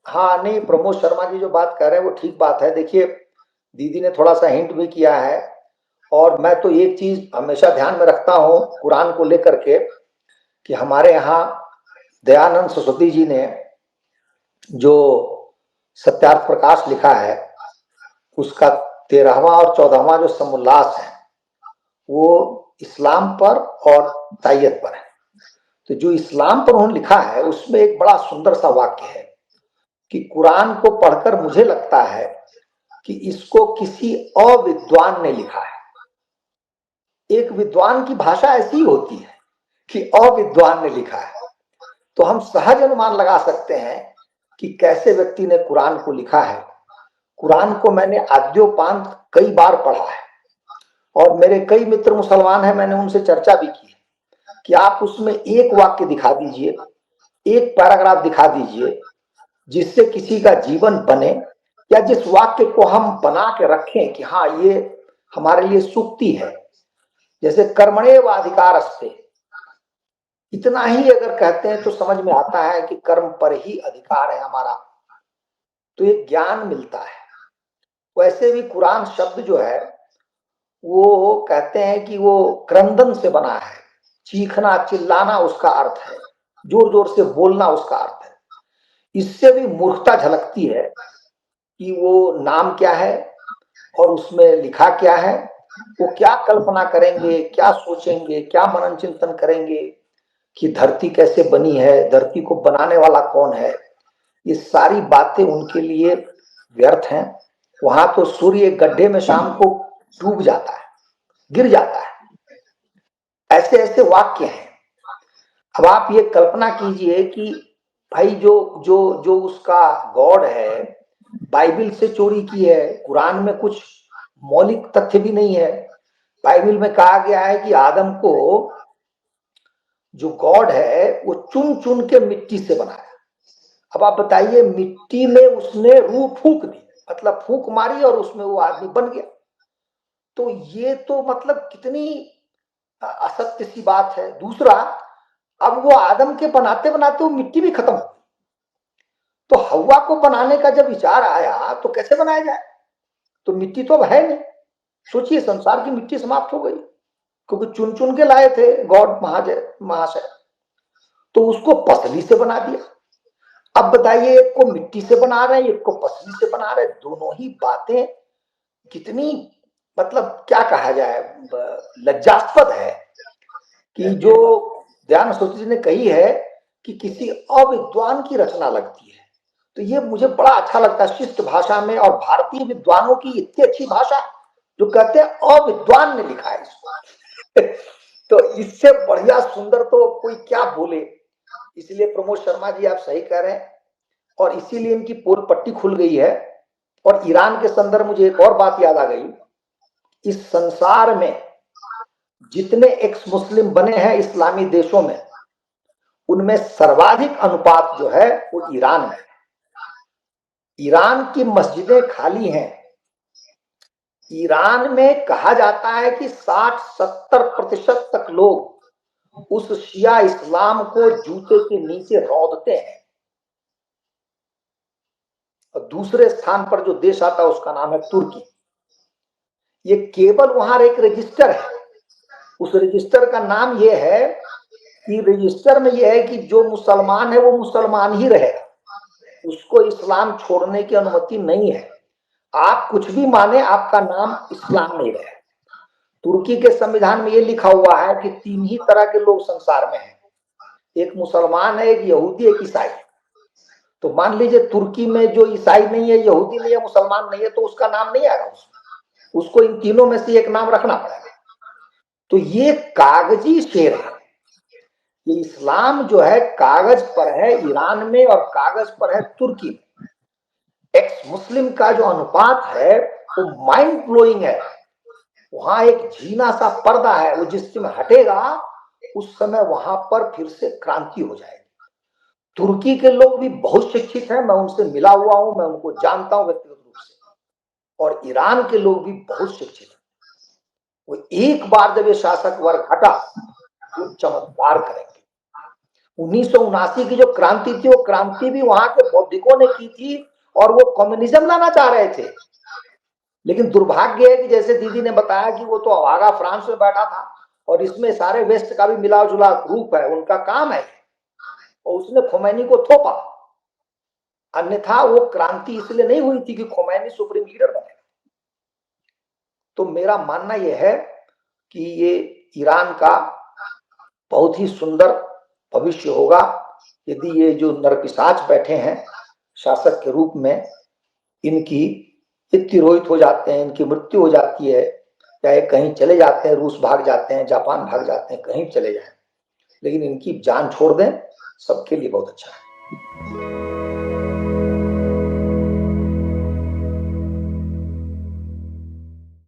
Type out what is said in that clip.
हाँ नहीं, प्रमोद शर्मा जी जो बात कर रहे हैं वो ठीक बात है। देखिए, दीदी ने थोड़ा सा हिंट भी किया है। और मैं तो एक चीज हमेशा ध्यान में रखता हूँ कुरान को लेकर के, कि हमारे यहाँ दयानंद सरस्वती जी ने जो सत्यार्थ प्रकाश लिखा है, उसका 13वां और 14वां जो समोल्लास है वो इस्लाम पर और ईसाइयत पर है। तो जो इस्लाम पर उन्होंने लिखा है उसमें एक बड़ा सुंदर सा वाक्य है कि कुरान को पढ़कर मुझे लगता है कि इसको किसी अविद्वान ने लिखा है। एक विद्वान की भाषा ऐसी होती है कि अविद्वान ने लिखा है। तो हम सहज अनुमान लगा सकते हैं कि कैसे व्यक्ति ने कुरान को लिखा है। कुरान को मैंने आद्योपांत कई बार पढ़ा है और मेरे कई मित्र मुसलमान हैं, मैंने उनसे चर्चा भी की कि आप उसमें एक वाक्य दिखा दीजिए, एक पैराग्राफ दिखा दीजिए जिससे किसी का जीवन बने, या जिस वाक्य को हम बना के रखें कि हाँ ये हमारे लिए सूक्ति है। जैसे कर्मणेव अधिकारस्ते, इतना ही अगर कहते हैं तो समझ में आता है कि कर्म पर ही अधिकार है हमारा, तो ये ज्ञान मिलता है। वैसे भी कुरान शब्द जो है वो कहते हैं कि वो क्रंदन से बना है, चीखना चिल्लाना उसका अर्थ है, जोर जोर से बोलना उसका अर्थ है। इससे भी मूर्खता झलकती है कि वो नाम क्या है और उसमें लिखा क्या है, वो क्या कल्पना करेंगे, क्या सोचेंगे, क्या मनन चिंतन करेंगे कि धरती कैसे बनी है, धरती को बनाने वाला कौन है। ये सारी बातें उनके लिए व्यर्थ हैं। वहां तो सूर्य एक गड्ढे में शाम को डूब जाता है, गिर जाता है। ऐसे ऐसे वाक्य हैं। अब आप ये कल्पना कीजिए कि भाई जो जो जो उसका गॉड है बाइबिल से चोरी की है। कुरान में कुछ मौलिक तथ्य भी नहीं है। बाइबिल में कहा गया है कि आदम को जो गॉड है वो चुन चुन के मिट्टी से बनाया। अब आप बताइए, मिट्टी में उसने रूह फूंक दी, मतलब फूंक मारी और उसमें वो आदमी बन गया। तो ये तो मतलब कितनी असत्य सी बात है। दूसरा, अब वो आदम के बनाते बनाते वो मिट्टी भी खत्म हो, तो हवा को बनाने का जब विचार आया तो कैसे बनाया जाए। तो मिट्टी तो अब है नहीं। सोचिए, संसार की मिट्टी समाप्त हो गई क्योंकि चुन चुन के लाए थे गॉड महाशय। तो उसको पसली से बना दिया। अब बताइए, एक को मिट्टी से बना रहे हैं, एक को पसली से बना रहे हैं। दोनों ही बातें कितनी, मतलब क्या कहा जाए, लज्जास्पद है कि जो ध्यान सरस्वती जी ने कही है कि किसी अविद्वान की रचना लगती है। तो ये मुझे बड़ा अच्छा लगता है शिष्ट भाषा में, और भारतीय विद्वानों की इतनी अच्छी भाषा जो कहते हैं अविद्वान ने लिखा है इसको। तो इससे बढ़िया सुंदर तो कोई क्या बोले। इसलिए प्रमोद शर्मा जी आप सही कह रहे हैं, और इसीलिए इनकी पोल पट्टी खुल गई है। और ईरान के संदर्भ मुझे एक और बात याद आ गई। इस संसार में जितने एक्स मुस्लिम बने हैं इस्लामी देशों में, उनमें सर्वाधिक अनुपात जो है वो ईरान में है। ईरान की मस्जिदें खाली हैं। ईरान में कहा जाता है कि 60-70% तक लोग उस शिया इस्लाम को जूते के नीचे रौंदते हैं। और दूसरे स्थान पर जो देश आता है उसका नाम है तुर्की। ये केवल वहां एक रजिस्टर है। उस रजिस्टर का नाम यह है कि रजिस्टर में यह है कि जो मुसलमान है वो मुसलमान ही रहेगा, उसको इस्लाम छोड़ने की अनुमति नहीं है। आप कुछ भी माने, आपका नाम इस्लाम नहीं रहे। तुर्की के संविधान में यह लिखा हुआ है कि 3 ही तरह के लोग संसार में हैं, एक मुसलमान है, एक यहूदी, एक ईसाई। तो मान लीजिए तुर्की में जो ईसाई नहीं है, यहूदी नहीं है, मुसलमान नहीं है, तो उसका नाम नहीं आएगा उसमें। उसको इन तीनों में से एक नाम रखना पड़ेगा। तो ये कागजी शेर है। ये इस्लाम जो है कागज पर है ईरान में और कागज पर है तुर्की में। एक्स मुस्लिम का जो अनुपात है वो माइंड ब्लोइंग है। वहां एक झीना सा पर्दा है, वो जिस समय हटेगा उस समय वहां पर फिर से क्रांति हो जाएगी। तुर्की के लोग भी बहुत शिक्षित हैं, मैं उनसे मिला हुआ हूं, मैं उनको जानता हूं व्यक्तिगत रूप से। और ईरान के लोग भी बहुत शिक्षित हैं। वो एक बार जब ये शासक वर्ग हटा वो चमत्कार करेंगे। 1979 की जो क्रांति थी, वो क्रांति भी वहां के बौद्धिकों ने की थी और वो कम्युनिज्म लाना चाह रहे थे। लेकिन दुर्भाग्य है कि जैसे दीदी ने बताया कि वो तो अभागा फ्रांस में बैठा था और इसमें सारे वेस्ट का भी मिला जुला ग्रुप है, उनका काम है, और उसने खोमैनी को थोपा। अन्यथा वो क्रांति इसलिए नहीं हुई थी कि खोमैनी सुप्रीम लीडर बने। तो मेरा मानना यह है कि ये ईरान का बहुत ही सुंदर भविष्य होगा यदि ये जो नरपिशाच बैठे हैं शासक के रूप में, इनकी तिरोहित हो जाते हैं, इनकी मृत्यु हो जाती है, या ये कहीं चले जाते हैं, रूस भाग जाते हैं, जापान भाग जाते हैं, कहीं चले जाएं, लेकिन इनकी जान छोड़ दें, सबके लिए बहुत अच्छा है।